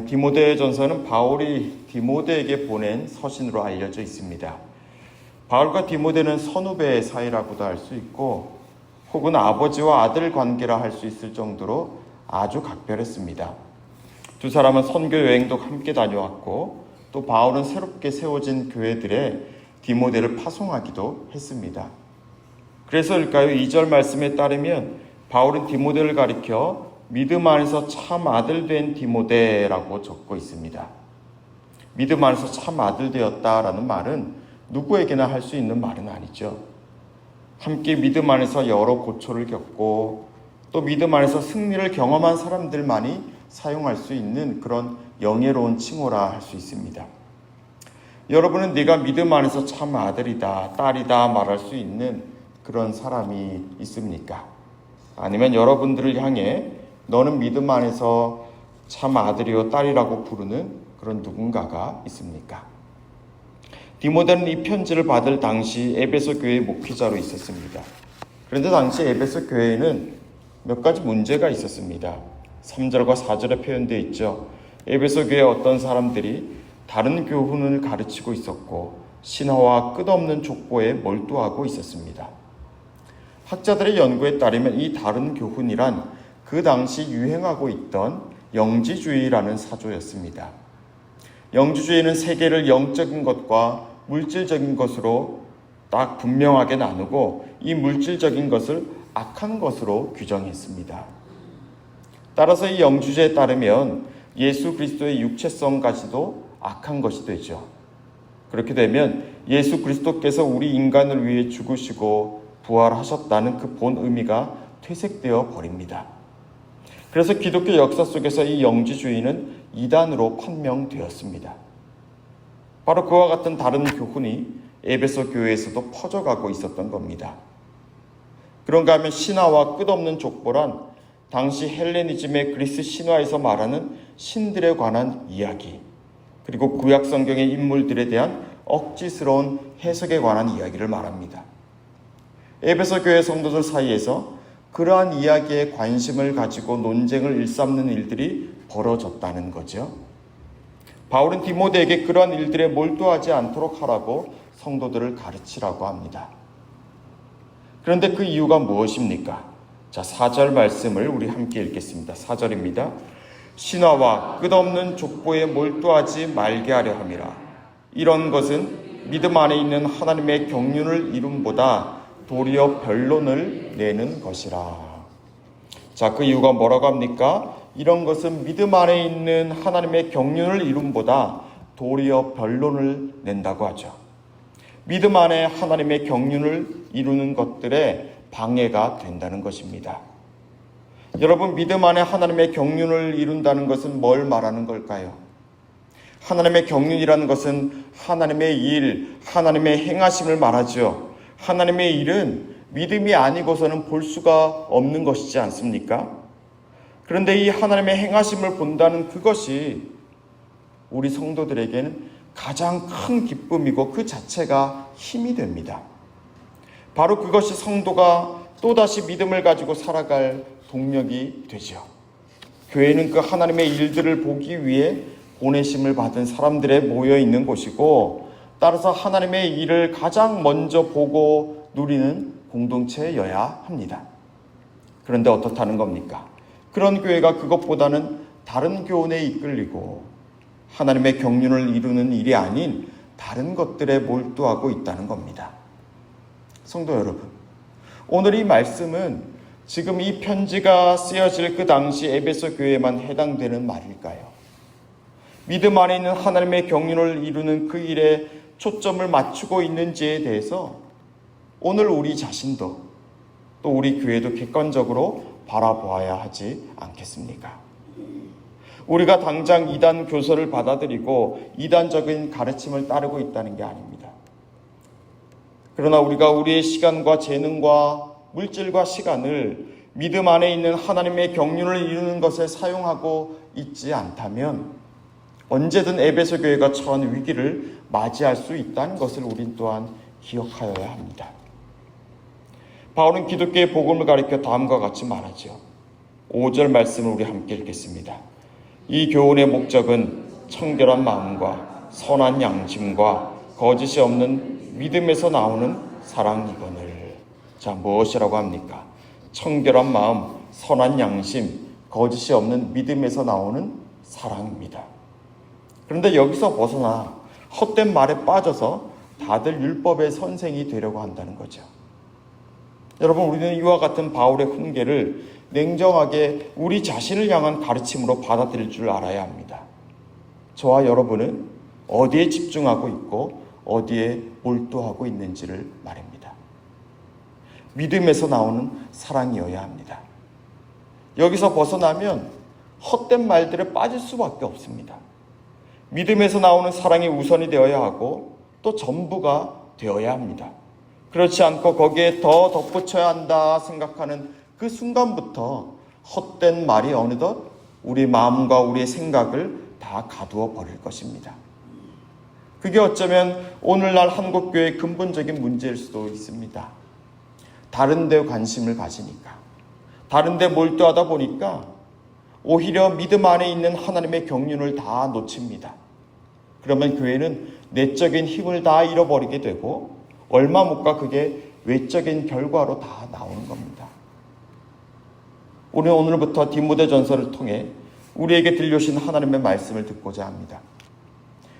디모데전서는 바울이 디모데에게 보낸 서신으로 알려져 있습니다. 바울과 디모데는 선후배 사이라고도 할 수 있고 혹은 아버지와 아들 관계라 할 수 있을 정도로 아주 각별했습니다. 두 사람은 선교 여행도 함께 다녀왔고 또 바울은 새롭게 세워진 교회들에 디모데를 파송하기도 했습니다. 그래서일까요? 2절 말씀에 따르면 바울은 디모데를 가리켜 믿음 안에서 참 아들 된 디모데라고 적고 있습니다. 믿음 안에서 참 아들 되었다라는 말은 누구에게나 할 수 있는 말은 아니죠. 함께 믿음 안에서 여러 고초를 겪고 또 믿음 안에서 승리를 경험한 사람들만이 사용할 수 있는 그런 영예로운 칭호라 할 수 있습니다. 여러분은 네가 믿음 안에서 참 아들이다, 딸이다 말할 수 있는 그런 사람이 있습니까? 아니면 여러분들을 향해 너는 믿음 안에서 참 아들이요 딸이라고 부르는 그런 누군가가 있습니까? 디모데는 이 편지를 받을 당시 에베소 교회의 목회자로 있었습니다. 그런데 당시 에베소 교회에는 몇 가지 문제가 있었습니다. 3절과 4절에 표현되어 있죠. 에베소 교회 어떤 사람들이 다른 교훈을 가르치고 있었고 신화와 끝없는 족보에 몰두하고 있었습니다. 학자들의 연구에 따르면 이 다른 교훈이란 그 당시 유행하고 있던 영지주의라는 사조였습니다. 영지주의는 세계를 영적인 것과 물질적인 것으로 딱 분명하게 나누고 이 물질적인 것을 악한 것으로 규정했습니다. 따라서 이 영지주의에 따르면 예수 그리스도의 육체성까지도 악한 것이 되죠. 그렇게 되면 예수 그리스도께서 우리 인간을 위해 죽으시고 부활하셨다는 그 본 의미가 퇴색되어 버립니다. 그래서 기독교 역사 속에서 이 영지주의는 이단으로 판명되었습니다. 바로 그와 같은 다른 교훈이 에베소 교회에서도 퍼져가고 있었던 겁니다. 그런가 하면 신화와 끝없는 족보란 당시 헬레니즘의 그리스 신화에서 말하는 신들에 관한 이야기, 그리고 구약 성경의 인물들에 대한 억지스러운 해석에 관한 이야기를 말합니다. 에베소 교회 성도들 사이에서 그러한 이야기에 관심을 가지고 논쟁을 일삼는 일들이 벌어졌다는 거죠. 바울은 디모데에게 그러한 일들에 몰두하지 않도록 하라고 성도들을 가르치라고 합니다. 그런데 그 이유가 무엇입니까? 자, 4절 말씀을 우리 함께 읽겠습니다. 4절입니다. 신화와 끝없는 족보에 몰두하지 말게 하려 함이라. 이런 것은 믿음 안에 있는 하나님의 경륜을 이룸보다 도리어 변론을 내는 것이라. 자, 그 이유가 뭐라고 합니까? 이런 것은 믿음 안에 있는 하나님의 경륜을 이룸보다 도리어 변론을 낸다고 하죠. 믿음 안에 하나님의 경륜을 이루는 것들에 방해가 된다는 것입니다. 여러분, 믿음 안에 하나님의 경륜을 이룬다는 것은 뭘 말하는 걸까요? 하나님의 경륜이라는 것은 하나님의 일, 하나님의 행하심을 말하죠. 하나님의 일은 믿음이 아니고서는 볼 수가 없는 것이지 않습니까? 그런데 이 하나님의 행하심을 본다는 그것이 우리 성도들에게는 가장 큰 기쁨이고 그 자체가 힘이 됩니다. 바로 그것이 성도가 또다시 믿음을 가지고 살아갈 동력이 되죠. 교회는 그 하나님의 일들을 보기 위해 보내심을 받은 사람들에 모여 있는 곳이고, 따라서 하나님의 일을 가장 먼저 보고 누리는 공동체여야 합니다. 그런데 어떻다는 겁니까? 그런 교회가 그것보다는 다른 교훈에 이끌리고 하나님의 경륜을 이루는 일이 아닌 다른 것들에 몰두하고 있다는 겁니다. 성도 여러분, 오늘 이 말씀은 지금 이 편지가 쓰여질 그 당시 에베소 교회에만 해당되는 말일까요? 믿음 안에 있는 하나님의 경륜을 이루는 그 일에 초점을 맞추고 있는지에 대해서 오늘 우리 자신도 또 우리 교회도 객관적으로 바라보아야 하지 않겠습니까? 우리가 당장 이단 교서를 받아들이고 이단적인 가르침을 따르고 있다는 게 아닙니다. 그러나 우리가 우리의 시간과 재능과 물질과 시간을 믿음 안에 있는 하나님의 경륜을 이루는 것에 사용하고 있지 않다면 언제든 에베소 교회가 처한 위기를 맞이할 수 있다는 것을 우린 또한 기억하여야 합니다. 바울은 기독교의 복음을 가리켜 다음과 같이 말하죠. 5절 말씀을 우리 함께 읽겠습니다. 이 교훈의 목적은 청결한 마음과 선한 양심과 거짓이 없는 믿음에서 나오는 사랑이거늘. 자, 무엇이라고 합니까? 청결한 마음, 선한 양심, 거짓이 없는 믿음에서 나오는 사랑입니다. 그런데 여기서 벗어나 헛된 말에 빠져서 다들 율법의 선생이 되려고 한다는 거죠. 여러분, 우리는 이와 같은 바울의 훈계를 냉정하게 우리 자신을 향한 가르침으로 받아들일 줄 알아야 합니다. 저와 여러분은 어디에 집중하고 있고 어디에 몰두하고 있는지를 말입니다. 믿음에서 나오는 사랑이어야 합니다. 여기서 벗어나면 헛된 말들에 빠질 수밖에 없습니다. 믿음에서 나오는 사랑이 우선이 되어야 하고 또 전부가 되어야 합니다. 그렇지 않고 거기에 더 덧붙여야 한다 생각하는 그 순간부터 헛된 말이 어느덧 우리 마음과 우리의 생각을 다 가두어 버릴 것입니다. 그게 어쩌면 오늘날 한국교회의 근본적인 문제일 수도 있습니다. 다른 데 관심을 가지니까, 다른 데 몰두하다 보니까 오히려 믿음 안에 있는 하나님의 경륜을 다 놓칩니다. 그러면 교회는 내적인 힘을 다 잃어버리게 되고 얼마 못 가 그게 외적인 결과로 다 나오는 겁니다. 우리는 오늘부터 디모데전서를 통해 우리에게 들려주신 하나님의 말씀을 듣고자 합니다.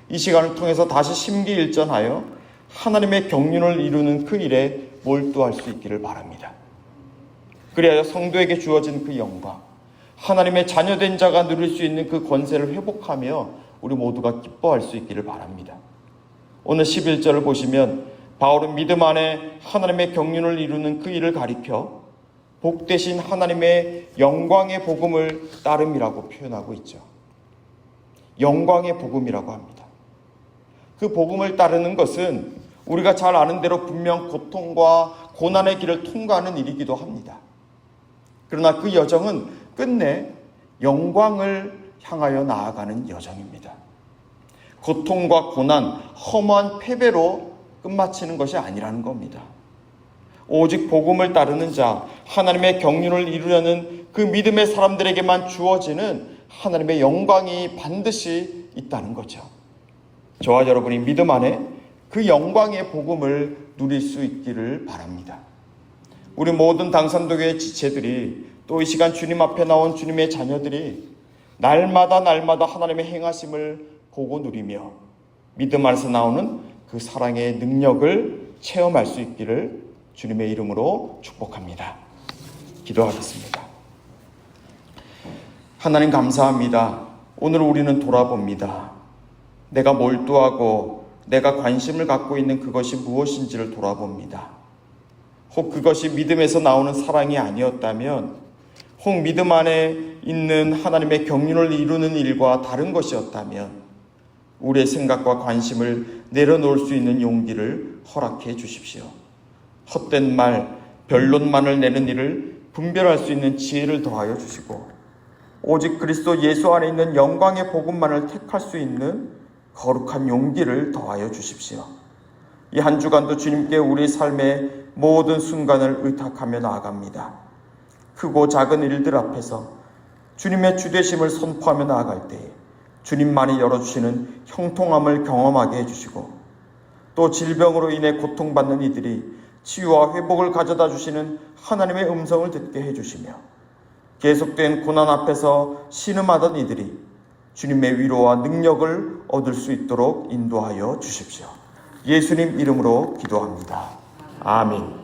이 시간을 통해서 다시 심기일전하여 하나님의 경륜을 이루는 그 일에 몰두할 수 있기를 바랍니다. 그리하여 성도에게 주어진 그 영광, 하나님의 자녀된 자가 누릴 수 있는 그 권세를 회복하며 우리 모두가 기뻐할 수 있기를 바랍니다. 오늘 11절을 보시면 바울은 믿음 안에 하나님의 경륜을 이루는 그 일을 가리켜 복되신 하나님의 영광의 복음을 따름이라고 표현하고 있죠. 영광의 복음이라고 합니다. 그 복음을 따르는 것은 우리가 잘 아는 대로 분명 고통과 고난의 길을 통과하는 일이기도 합니다. 그러나 그 여정은 끝내 영광을 향하여 나아가는 여정입니다. 고통과 고난, 허무한 패배로 끝마치는 것이 아니라는 겁니다. 오직 복음을 따르는 자, 하나님의 경륜을 이루려는 그 믿음의 사람들에게만 주어지는 하나님의 영광이 반드시 있다는 거죠. 저와 여러분이 믿음 안에 그 영광의 복음을 누릴 수 있기를 바랍니다. 우리 모든 당산도교의 지체들이 또 이 시간 주님 앞에 나온 주님의 자녀들이 날마다 하나님의 행하심을 보고 누리며 믿음 안에서 나오는 그 사랑의 능력을 체험할 수 있기를 주님의 이름으로 축복합니다. 기도하겠습니다. 하나님 감사합니다. 오늘 우리는 돌아봅니다. 내가 몰두하고 내가 관심을 갖고 있는 그것이 무엇인지를 돌아봅니다. 혹 그것이 믿음에서 나오는 사랑이 아니었다면, 혹 믿음 안에 있는 하나님의 경륜을 이루는 일과 다른 것이었다면 우리의 생각과 관심을 내려놓을 수 있는 용기를 허락해 주십시오. 헛된 말, 변론만을 내는 일을 분별할 수 있는 지혜를 더하여 주시고 오직 그리스도 예수 안에 있는 영광의 복음만을 택할 수 있는 거룩한 용기를 더하여 주십시오. 이 한 주간도 주님께 우리 삶의 모든 순간을 의탁하며 나아갑니다. 크고 작은 일들 앞에서 주님의 주되심을 선포하며 나아갈 때에 주님만이 열어주시는 형통함을 경험하게 해주시고 또 질병으로 인해 고통받는 이들이 치유와 회복을 가져다 주시는 하나님의 음성을 듣게 해주시며 계속된 고난 앞에서 신음하던 이들이 주님의 위로와 능력을 얻을 수 있도록 인도하여 주십시오. 예수님 이름으로 기도합니다. 아멘.